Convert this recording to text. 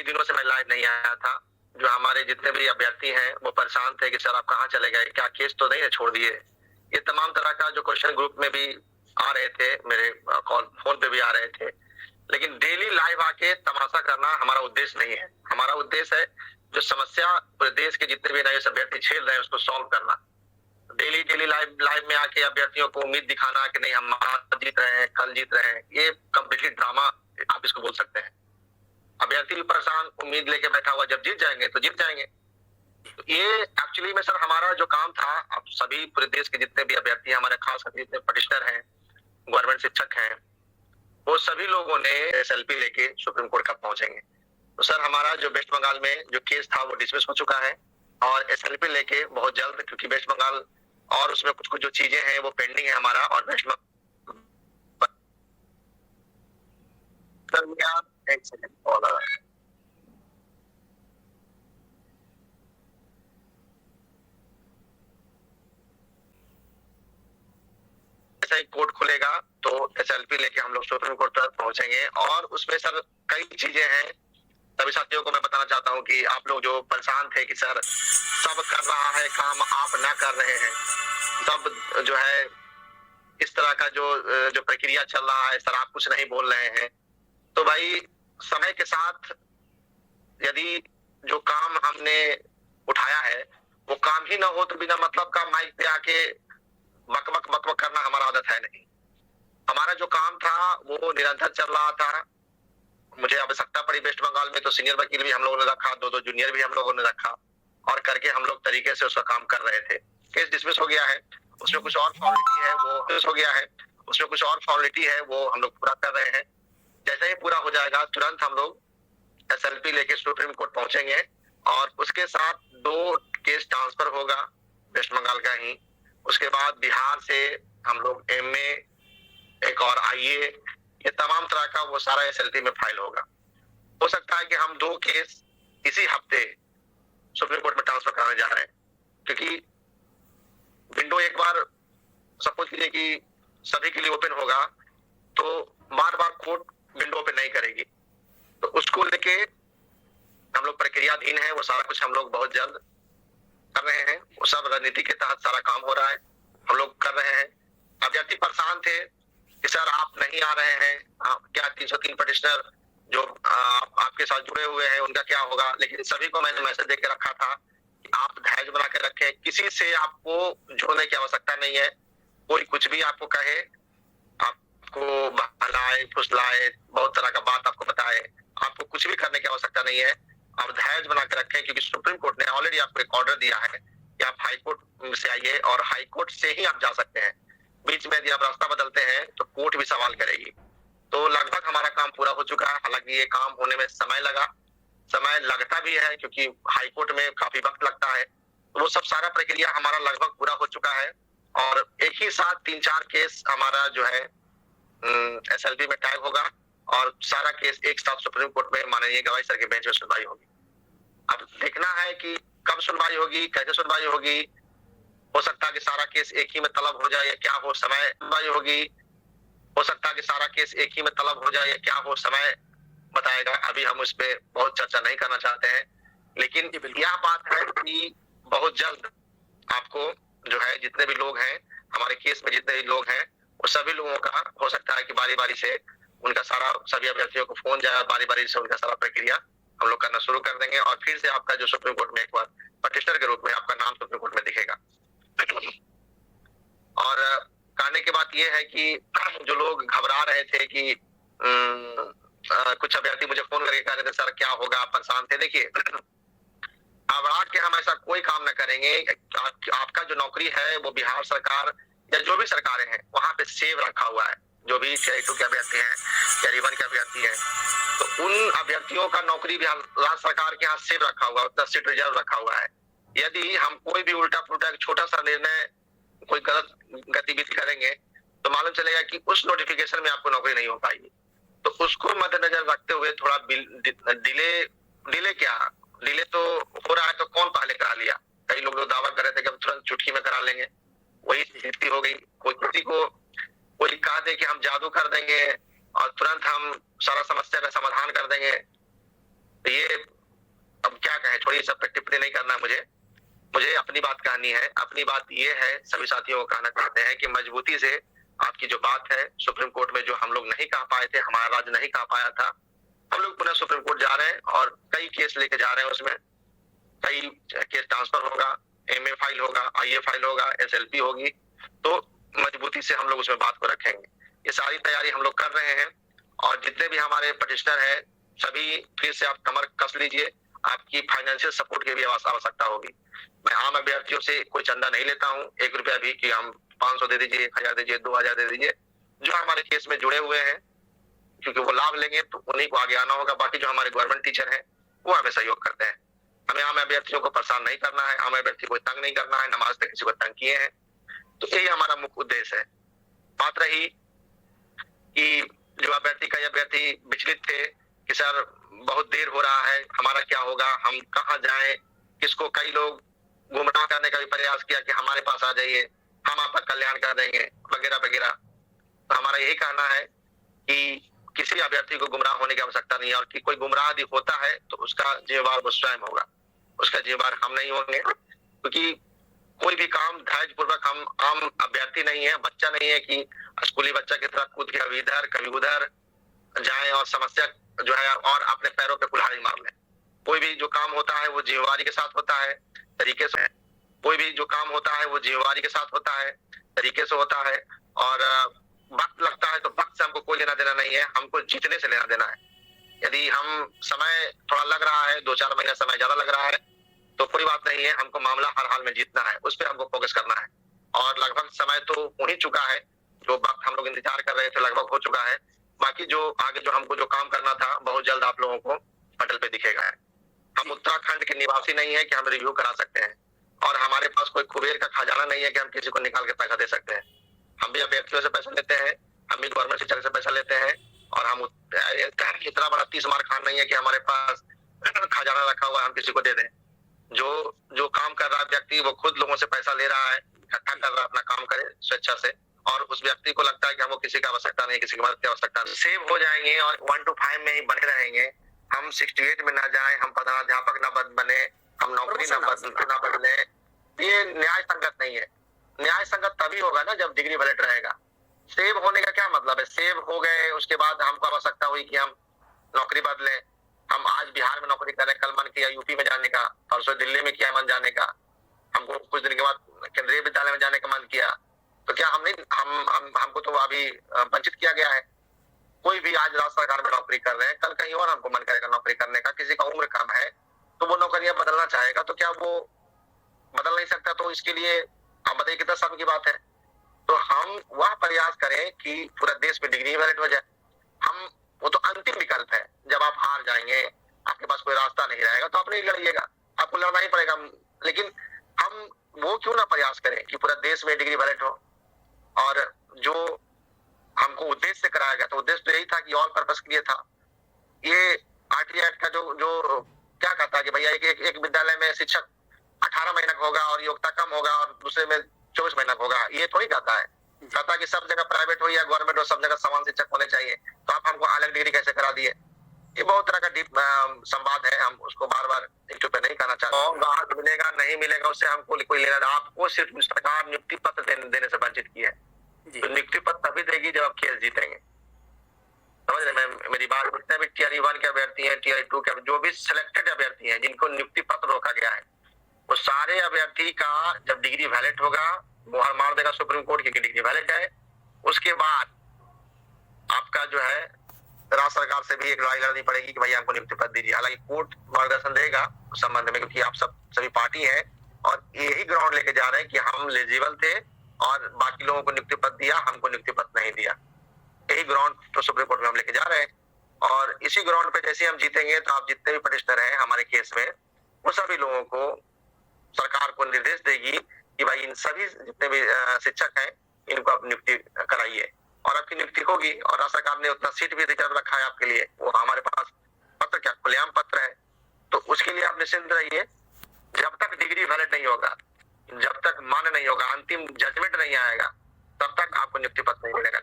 दिनों से मैं लाइव नहीं आया था। जो हमारे जितने भी अभ्यर्थी हैं वो परेशान थे कि सर आप कहाँ चले गए, क्या केस तो नहीं है छोड़ दिए। ये तमाम तरह का जो क्वेश्चन ग्रुप में भी आ रहे थे, मेरे कॉल फोन पे भी आ रहे थे। लेकिन डेली लाइव आके तमाशा करना हमारा उद्देश्य नहीं है। हमारा उद्देश्य है जो समस्या पूरे देश के जितने भी नए अभ्यर्थी झेल रहे हैं उसको सॉल्व करना। डेली डेली लाइव में आके अभ्यर्थियों को उम्मीद दिखाना कि नहीं हम आज जीत रहे हैं, कल जीत रहे हैं, ये कम्प्लीटली ड्रामा आप इसको बोल सकते हैं। अभ्यर्थी भी परेशान उम्मीद लेके बैठा हुआ, जब जीत जाएंगे तो जीत जाएंगे। तो ये एक्चुअली में सर हमारा जो काम था, अब सभी पूरे देश के जितने भी अभ्यर्थी हैं, हमारे खास करके जितने पटिशनर हैं, गवर्नमेंट शिक्षक हैं, वो सभी लोगों ने एसएलपी लेके सुप्रीम कोर्ट कब पहुंचेंगे। तो सर हमारा जो वेस्ट बंगाल में जो केस था वो डिसमिस हो चुका है और एसएलपी लेके बहुत जल्द, क्योंकि वेस्ट बंगाल और उसमें कुछ कुछ जो चीजें हैं वो पेंडिंग है हमारा, और वेस्ट बंगाल एक सेकंड कॉल आ रहा है। जैसे ही कोर्ट खुलेगा तो एसएलपी लेके हम लोग सुप्रीम कोर्ट तक पहुंचेंगे और उसमें सर कई चीजें हैं। सभी साथियों को मैं बताना चाहता हूं कि आप लोग जो परेशान थे कि सर सब कर रहा है काम, आप ना कर रहे हैं, सब जो है इस तरह का जो प्रक्रिया चल रहा है, सर आप कुछ नहीं बोल रहे हैं। तो भाई समय के साथ यदि जो काम हमने उठाया है वो काम ही ना हो तो बिना मतलब का माइक पे आके बक बक बक बक करना हमारा आदत है नहीं। हमारा जो काम था वो निरंतर चल रहा था। मुझे आवश्यकता पड़ी वेस्ट बंगाल में तो सीनियर वकील भी हम लोगों ने रखा, दो जूनियर भी हम लोगों ने रखा और करके हम लोग तरीके से उसका काम कर रहे थे। केस डिसमिस हो गया है, उसमें कुछ और फॉर्मेलिटी है वो हो गया है, उसमें कुछ और फॉर्मेलिटी है वो हम लोग पूरा कर रहे हैं। जैसे ही पूरा हो जाएगा तुरंत हम लोग एसएलपी लेके सुप्रीम कोर्ट पहुंचेंगे और उसके साथ 2 केस ट्रांसफर होगा वेस्ट बंगाल का ही। उसके बाद बिहार से हम लोग एमए, एक और आईए, ये तमाम तरह का वो सारा एसएलपी में फाइल होगा। हो सकता है कि हम 2 केस इसी हफ्ते सुप्रीम कोर्ट में ट्रांसफर कराने जा रहे हैं, क्योंकि विंडो एक बार सपोज कीजिए कि सभी के लिए ओपन होगा तो बार बार कोर्ट विंडो ओपन नहीं करेगी। तो उसको लेके हम लोग प्रक्रियाधीन है, वो सारा कुछ हम लोग बहुत जल्द कर रहे हैं। वो सब रणनीति के तहत सारा काम हो रहा है, हम लोग कर रहे हैं। अभ्यर्थी परेशान थे कि सर आप नहीं आ रहे हैं, क्या 303 पटिशनर जो आपके साथ जुड़े हुए हैं उनका क्या होगा। लेकिन सभी को मैंने मैसेज देकर रखा था कि आप धैर्य बना के रखें, किसी से आपको जुड़ने की आवश्यकता नहीं है। कोई कुछ भी आपको कहे, आपको बहलाए फुसलाए, बहुत तरह का बात आपको बताए, आपको कुछ भी करने की आवश्यकता नहीं है। आप धैर्य बना के रखें, क्योंकि सुप्रीम कोर्ट ने ऑलरेडी आपको एक ऑर्डर दिया है कि आप हाई कोर्ट से आइए और हाई कोर्ट से ही आप जा सकते हैं। बीच में यदि आप रास्ता बदलते हैं तो कोर्ट भी सवाल करेगी। तो लगभग हमारा काम पूरा हो चुका है। हालांकि ये काम होने में समय लगा, समय लगता भी है क्योंकि हाई कोर्ट में काफी वक्त लगता है। तो वो सब सारा प्रक्रिया हमारा लगभग पूरा हो चुका है और एक ही साथ 3-4 केस हमारा जो है एसएलपी में टैग होगा और सारा केस एक साथ सुप्रीम कोर्ट में माननीय गवाही सर के बेंच में सुनवाई होगी। अब देखना है कि कब सुनवाई होगी, कैसे सुनवाई होगी। हो सकता है कि सारा केस एक ही में तलब हो जाए या क्या हो, समय सुनवाई होगी। हो सकता है कि सारा केस एक ही में तलब हो जाए या क्या हो, समय बताएगा। अभी हम उस पर बहुत चर्चा नहीं करना चाहते हैं, लेकिन यह बात है कि बहुत जल्द आपको जो है जितने भी लोग हैं हमारे केस में, जितने भी लोग हैं वो सभी लोगों का हो सकता है कि बारी बारी से उनका सारा, सभी अभ्यर्थियों को फोन जाए, बारी बारी से उनका सारा प्रक्रिया हम लोग करना शुरू कर देंगे और फिर से आपका जो सुप्रीम कोर्ट में एक बार पटिशनर के रूप में आपका नाम सुप्रीम कोर्ट में दिखेगा। और कहने की बात यह है कि जो लोग घबरा रहे थे कि कुछ अभ्यर्थी मुझे फोन करके कह रहे थे सर क्या होगा, आप परेशान थे। देखिए घबराहट के हम ऐसा कोई काम न करेंगे। आपका जो नौकरी है वो बिहार सरकार या जो भी सरकारें हैं वहां पे सेव रखा हुआ है। जो भी टीआई 2 के अभ्यर्थी हैं या रिबन के अभ्यर्थी हैं, तो उन अभ्यर्थियों का नौकरी भी राज्य सरकार के यहाँ सेव रखा हुआ है, उतना सीट रिजर्व रखा हुआ है। यदि हम कोई भी उल्टा पुल्टा छोटा सा निर्णय, कोई गलत गतिविधि करेंगे तो मालूम चलेगा कि उस नोटिफिकेशन में आपको नौकरी नहीं हो पाएगी। तो उसको मद्देनजर रखते हुए थोड़ा डिले तो हो रहा है, तो कौन पहले करा लिया। कई लोग जो दावा कर रहे थे कि हम तुरंत चुटकी में करा लेंगे, वही स्थिति हो गई। किसी को कोई कहा दे कि हम जादू कर देंगे और तुरंत हम सारा समस्या का समाधान कर देंगे, तो ये अब क्या कहें, छोड़िए, सब पे टिप्पणी नहीं करना मुझे अपनी बात कहनी है। अपनी बात ये है, सभी साथियों को कहना चाहते हैं कि मजबूती से आपकी जो बात है सुप्रीम कोर्ट में, जो हम लोग नहीं कह पाए थे, हमारा राज्य नहीं कह पाया था, हम लोग पुनः सुप्रीम कोर्ट जा रहे हैं और कई केस लेके जा रहे हैं। उसमें कई केस ट्रांसफर होगा, एमए फाइल होगा, आईए फाइल होगा, एसएलपी होगी, तो मजबूती से हम लोग उसमें बात को रखेंगे। ये सारी तैयारी हम लोग कर रहे हैं और जितने भी हमारे पटिशनर हैं सभी फिर से आप कमर कस लीजिए, आपकी फाइनेंशियल सपोर्ट की भी आवश्यकता होगी। मैं आम अभ्यर्थियों से कोई चंदा नहीं लेता हूँ, 1 रुपया भी, कि हम 500 दे दीजिए, 1000 दीजिए, 2000 दे दीजिए। जो हमारे केस में जुड़े हुए हैं, क्योंकि वो लाभ लेंगे तो उन्हीं को आगे आना होगा। बाकी जो हमारे गवर्नमेंट टीचर हैं वो हमें सहयोग करते हैं। हमें आम अभ्यर्थियों को परेशान नहीं करना है, आम अभ्यर्थी को तंग नहीं करना है, नमाज तक किसी को तंग किए हैं, तो यही हमारा मुख्य उद्देश्य है। बात रही कि जो अभ्यर्थी, कई अभ्यर्थी विचलित थे कि सर बहुत देर हो रहा है, हमारा क्या होगा, हम कहाँ जाएं, किसको, कई लोग गुमराह करने का भी प्रयास किया कि हमारे पास आ जाइए, हम आपका कल्याण कर देंगे, वगैरह वगैरह। तो हमारा यही कहना है कि किसी अभ्यर्थी को गुमराह होने की आवश्यकता नहीं है, और कि कोई गुमराह यदि होता है तो उसका जिम्मेवार वो स्वयं होगा, उसका जिम्मेवार हम नहीं होंगे। क्योंकि कोई भी काम धैर्य पूर्वक, हम आम अभ्यर्थी नहीं है, बच्चा नहीं है कि स्कूली बच्चा की तरह कूद के कभी इधर कभी उधर जाए और समस्या जो है और अपने पैरों पे कुल्हाड़ी मार ले। कोई भी जो काम होता है वो जिम्मेवारी के साथ होता है, तरीके से। कोई भी जो काम होता है वो जिम्मेवारी के साथ होता है, तरीके से होता है। और वक्त लगता है तो वक्त से हमको कोई लेना देना नहीं है, हमको जीतने से लेना देना है। यदि हम समय थोड़ा लग रहा है, 2-4 महीना समय ज्यादा लग रहा है, तो कोई बात नहीं है, हमको मामला हर हाल में जीतना है, उस पर हमको फोकस करना है। और लगभग समय तो हो ही चुका है, जो वक्त हम लोग इंतजार कर रहे थे लगभग हो चुका है। बाकी जो आगे जो हमको जो काम करना था बहुत जल्द आप लोगों को पटल पे दिखेगा है। हम उत्तराखंड के निवासी नहीं है कि हम रिव्यू करा सकते हैं, और हमारे पास कोई कुबेर का खजाना नहीं है कि हम किसी को निकाल के पैसा दे सकते हैं। हम भी अभ्यर्थियों से पैसा लेते हैं, हम भी गवर्नमेंट शिक्षक से पैसा लेते हैं, और हम इतना बड़ा 30 मार खान नहीं है कि हमारे पास खजाना रखा हुआ हम किसी को दे दें। जो काम कर रहा है व्यक्ति वो खुद लोगों से पैसा ले रहा है, इकट्ठा कर रहा है, अपना काम करे स्वेच्छा से, और उस व्यक्ति को लगता है कि हमको किसी की आवश्यकता नहीं, किसी की मदद की आवश्यकता नहीं। सेव हो जाएंगे और 1 to 5 में ही बने रहेंगे, हम 68 में ना जाएं, हम प्रधानाध्यापक ना बने, हम नौकरी ना बदले। ये न्याय संगत नहीं है। न्याय संगत तभी होगा ना जब डिग्री वैलिड रहेगा। सेव होने का क्या मतलब है? सेव हो गए, उसके बाद हमको आवश्यकता हुई कि हम नौकरी बदले। हम आज बिहार में नौकरी कर रहे हैं, कल मन किया यूपी में जाने का, परसों दिल्ली में किया मन जाने का, हमको कुछ दिन के बाद केंद्रीय विद्यालय में जाने का मन किया, तो क्या हम नहीं हमको तो अभी वंचित किया गया है? कोई भी आज राज्य सरकार में नौकरी कर रहे हैं, कल कहीं और हमको मन करेगा नौकरी करने का, किसी का उम्र कम है तो वो नौकरियां बदलना चाहेगा, तो क्या वो बदल नहीं सकता? तो इसके लिए आप बताइए कितना शर्म की बात है। तो हम वह प्रयास करें कि पूरा देश में डिग्री वैलिड हो जाए। हम वो तो अंतिम विकल्प है, जब आप हार जाएंगे, आपके पास कोई रास्ता नहीं रहेगा तो आप नहीं लड़िएगा, आपको लड़ना ही पड़ेगा। लेकिन हम वो क्यों ना प्रयास करें कि पूरा देश में डिग्री वैलिड हो। और जो हमको उद्देश्य से कराया गया, तो उद्देश्य तो यही था कि ऑल पर्पस के लिए था। ये आरटीई एक्ट का जो क्या कहता है कि भैया एक विद्यालय में शिक्षक 18 महीना का होगा और योग्यता कम होगा, और दूसरे में 24 महीना का होगा, ये थोड़ी कहता है। कहता है कि सब जगह प्राइवेट हो या गवर्नमेंट हो, सब जगह समान शिक्षक होने चाहिए। तो आप हमको अलग डिग्री कैसे करा दिए? ये बहुत तरह का डीप संवाद है, हम उसको बार बार यूट्यूब पे नहीं करना चाहते। मिलेगा नहीं मिलेगा उससे हमको कोई लेना। आपको सिर्फ सरकार नियुक्ति पत्र देने से वंचित की है, तो नियुक्ति पत्र तभी देगी जब आप केस जीतेंगे। समझ रहे मेरी बात? जितने भी टीआर 1 के अभ्यर्थी हैं, टीआर 2 के, जो भी सिलेक्टेड अभ्यर्थी हैं जिनको नियुक्ति पत्र रोका गया है, वो सारे अभ्यर्थी का जब डिग्री वैलिड होगा, मुहर मार देगा सुप्रीम कोर्ट की डिग्री वैलिड है। उसके बाद आपका जो है राज्य सरकार से भी एक लड़ाई लड़नी पड़ेगी कि भैया हमको नियुक्ति पत्र दीजिए। हालांकि कोर्ट मार्गदर्शन देगा उस संबंध में, क्योंकि आप सभी पार्टी हैं और यही ग्राउंड लेके जा रहे हैं कि हम एलिजिबल थे और बाकी लोगों को नियुक्ति पत्र दिया, हमको नियुक्ति पत्र नहीं दिया। यही ग्राउंड तो सुप्रीम कोर्ट में हम लेके जा रहे हैं। और इसी ग्राउंड पे जैसे हम जीतेंगे तो आप जितने भी पटिशनर हैं हमारे केस में, वो सभी लोगों को सरकार को निर्देश देगी कि भाई इन सभी जितने भी शिक्षक हैं इनको आप नियुक्ति कराइए, और आपकी नियुक्ति होगी। और राज्य सरकार ने उतना सीट भी रिजर्व रखा है आपके लिए, वो हमारे पास पत्र क्या खुलेआम पत्र है। तो उसके लिए आप निश्चिंत रहिए, जब तक डिग्री वैलिड नहीं होगा, जब तक मान्य नहीं होगा, अंतिम जजमेंट नहीं आएगा, तब तक आपको नियुक्ति पत्र नहीं मिलेगा।